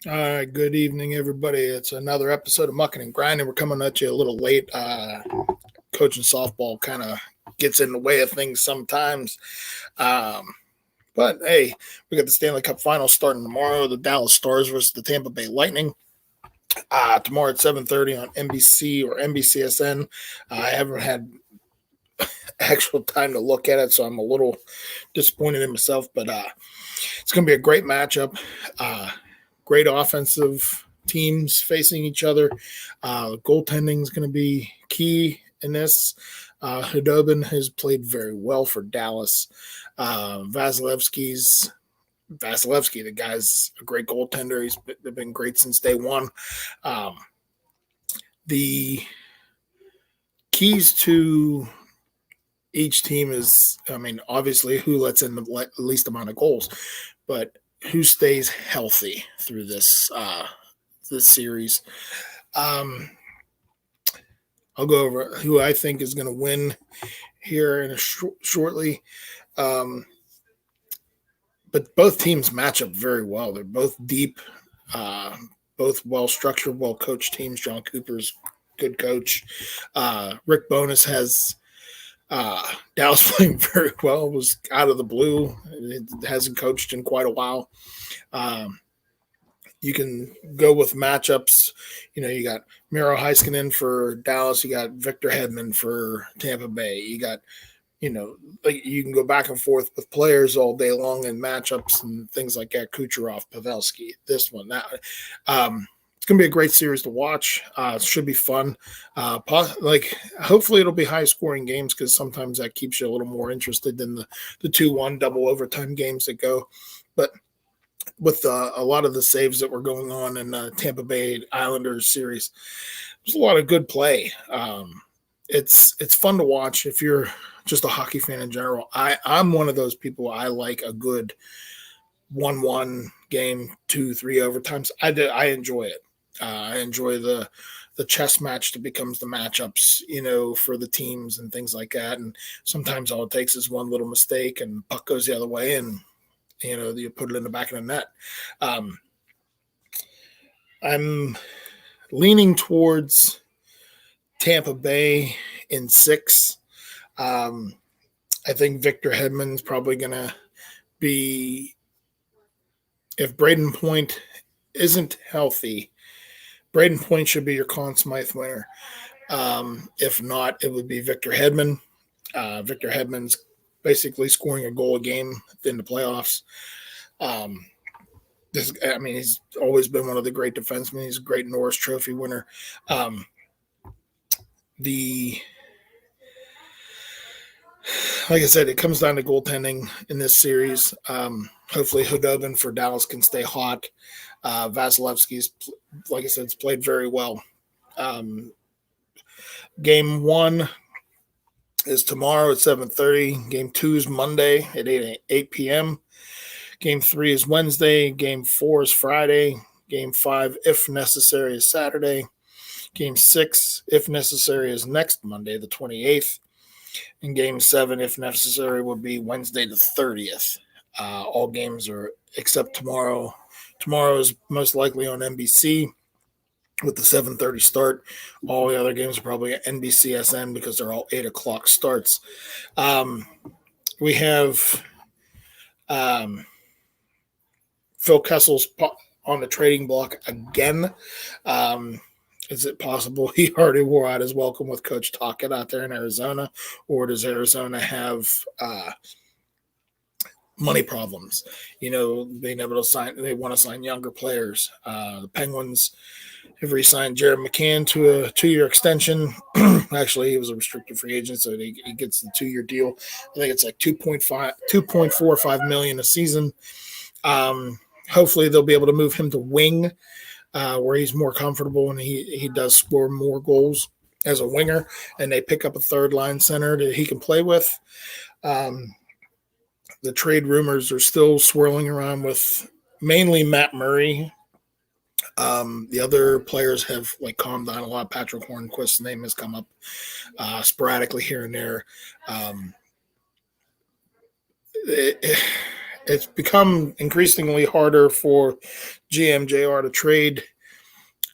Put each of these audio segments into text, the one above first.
All right, good evening, everybody. It's another episode of Muckin and Grindin. We're coming at you a little late. Coaching softball kind of gets in the way of things sometimes. Um, but hey, we got the Stanley Cup Finals starting tomorrow. The Dallas Stars versus the Tampa Bay Lightning. Tomorrow at 7:30 on NBC or NBCSN. I haven't had actual time to look at it, so I'm a little disappointed in myself. But it's going to be a great matchup. Great offensive teams facing each other. Goaltending is going to be key in this. Hudobin has played very well for Dallas. Vasilevsky, the guy's a great goaltender. They've been great since day one. The keys to each team is, obviously who lets in the least amount of goals, but who stays healthy through this series. I'll go over who I think is going to win here in shortly. But both teams match up very well. They're both deep, both well-structured, well-coached teams. John Cooper's good coach. Rick Bowness has Dallas playing very well, was out of the blue. It hasn't coached in quite a while. You can go with matchups. You got Miro Heiskanen for Dallas. You got Victor Hedman for Tampa Bay. You got, you can go back and forth with players all day long in matchups and things like that. Kucherov, Pavelski, this one, that. It's going to be a great series to watch. It should be fun. Hopefully it'll be high-scoring games because sometimes that keeps you a little more interested than the 2-1 double overtime games that go. But with a lot of the saves that were going on in the Tampa Bay Islanders series, there's a lot of good play. It's fun to watch if you're just a hockey fan in general. I'm one of those people. I like a good 1-1 game, 2-3 overtimes. I enjoy it. I enjoy the chess match that becomes the matchups, for the teams and things like that. And sometimes all it takes is one little mistake and puck goes the other way and, you put it in the back of the net. I'm leaning towards Tampa Bay in 6. I think Victor Hedman's probably going to be, if Braden Point isn't healthy, Braden Point should be your Conn Smythe winner. If not, it would be Victor Hedman. Victor Hedman's basically scoring a goal a game in the playoffs. He's always been one of the great defensemen. He's a great Norris Trophy winner. Like I said, it comes down to goaltending in this series. Hopefully Hudobin for Dallas can stay hot. Vasilevsky's, like I said, it's played very well. Game 1 is tomorrow at 7:30. Game 2 is Monday at 8 p.m. Game 3 is Wednesday. Game 4 is Friday. Game 5, if necessary, is Saturday. Game 6, if necessary, is next Monday, the 28th. And Game 7, if necessary, would be Wednesday, the 30th. All games are except tomorrow. Tomorrow is most likely on NBC with the 7:30 start. All the other games are probably at NBCSN because they're all 8 o'clock starts. We have Phil Kessel's on the trading block again. Is it possible he already wore out his welcome with Coach Tocchet out there in Arizona, or does Arizona have money problems? Being able to sign, they want to sign younger players. The Penguins have re-signed Jared McCann to a 2-year extension. Actually, he was a restricted free agent, so he gets the 2-year deal. I think it's like $2.45 million a season. Hopefully, they'll be able to move him to wing, where he's more comfortable and he does score more goals as a winger, and they pick up a third-line center that he can play with. The trade rumors are still swirling around with mainly Matt Murray. The other players have calmed down a lot. Patrick Hornquist's name has come up sporadically here and there. it's become increasingly harder for GMJR to trade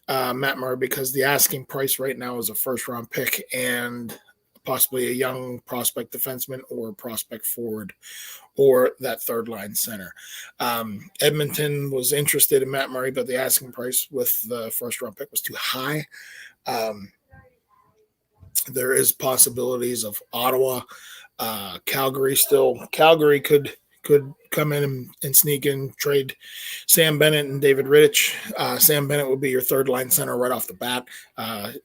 Matt Murray because the asking price right now is a first round pick and possibly a young prospect defenseman or prospect forward or that third line center. Edmonton was interested in Matt Murray, but the asking price with the first round pick was too high. There is possibilities of Ottawa, Calgary still. Calgary could come in and sneak in, trade Sam Bennett and David Rittich. Sam Bennett would be your third line center right off the bat.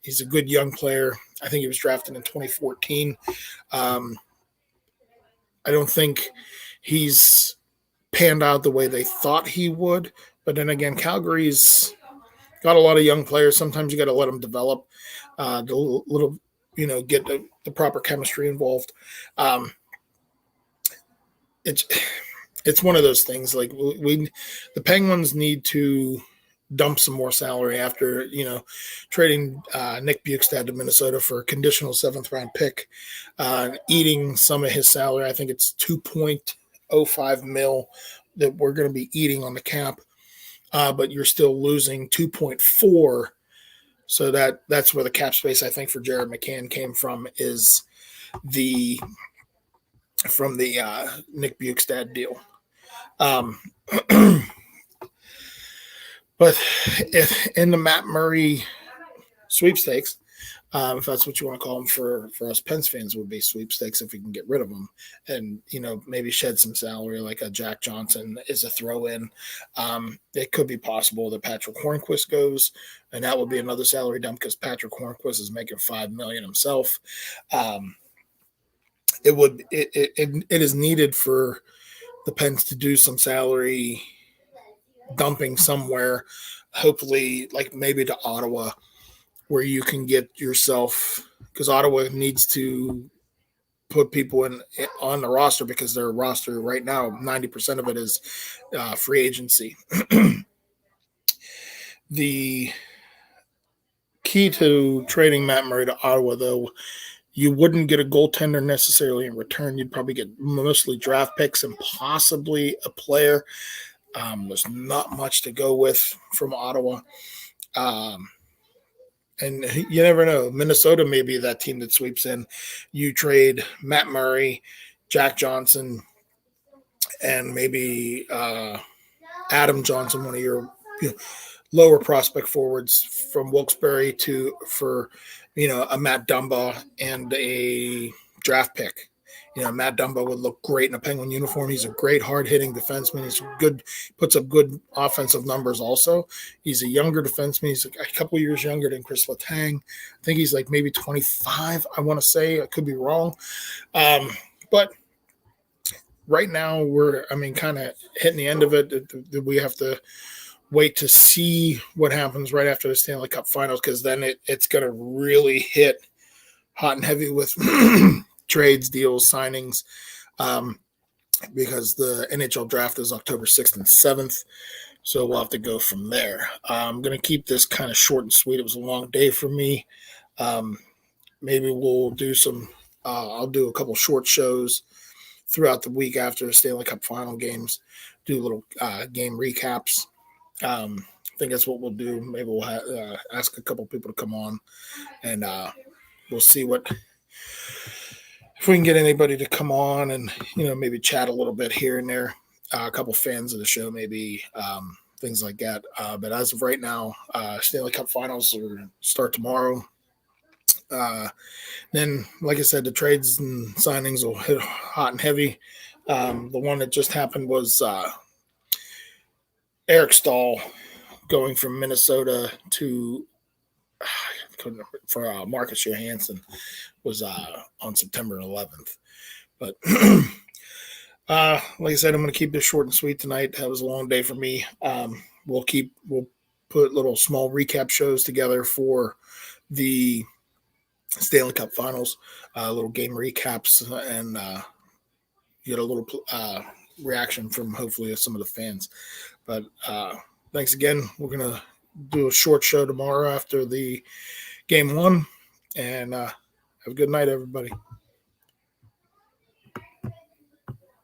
He's a good young player. I think he was drafted in 2014. I don't think he's panned out the way they thought he would. But then again, Calgary's got a lot of young players. Sometimes you got to let them develop. The little, get the proper chemistry involved. It's one of those things. Like the Penguins need to dump some more salary after trading Nick Bjugstad to Minnesota for a conditional 7th round pick, eating some of his salary. I think it's $2.05 million that we're going to be eating on the cap, but you're still losing 2.4. So that's where the cap space, I think, for Jared McCann came from, is from the Nick Bjugstad deal. But if in the Matt Murray sweepstakes, if that's what you want to call them for us Pens fans, would be sweepstakes if we can get rid of them and, maybe shed some salary like a Jack Johnson is a throw in. It could be possible that Patrick Hornquist goes, and that would be another salary dump because Patrick Hornquist is making $5 million himself. It is needed for the Pens to do some salary dumping somewhere, hopefully like maybe to Ottawa, where you can get yourself, because Ottawa needs to put people on the roster because their roster right now, 90% of it is free agency. The key to trading Matt Murray to Ottawa, though, you wouldn't get a goaltender necessarily in return. You'd probably get mostly draft picks and possibly a player. There's not much to go with from Ottawa. And you never know. Minnesota may be that team that sweeps in. You trade Matt Murray, Jack Johnson, and maybe Adam Johnson, one of your lower prospect forwards from Wilkes-Barre for a Matt Dumba and a draft pick. Matt Dumba would look great in a Penguin uniform. He's a great hard-hitting defenseman. He's good, puts up good offensive numbers also. He's a younger defenseman. He's a couple years younger than Chris Letang. I think he's like maybe 25, I want to say. I could be wrong. But right now we're, kind of hitting the end of it. We have to wait to see what happens right after the Stanley Cup Finals, because then it's going to really hit hot and heavy with trades, deals, signings, because the NHL draft is October 6th and 7th. So we'll have to go from there. I'm going to keep this kind of short and sweet. It was a long day for me. Maybe we'll do I'll do a couple short shows throughout the week after the Stanley Cup final games, do little game recaps. I think that's what we'll do. Maybe we'll ask a couple people to come on, and we'll see if we can get anybody to come on and, maybe chat a little bit here and there, a couple fans of the show, maybe things like that. But as of right now, Stanley Cup Finals start tomorrow. Then, like I said, the trades and signings will hit hot and heavy. The one that just happened was Eric Stahl going from Minnesota to for Marcus Johansson was on September 11th. But like I said, I'm going to keep this short and sweet tonight. That was a long day for me. We'll put little small recap shows together for the Stanley Cup Finals, little game recaps, and get a little reaction from hopefully some of the fans. But thanks again. We're going to do a short show tomorrow after the game 1, and have a good night, everybody.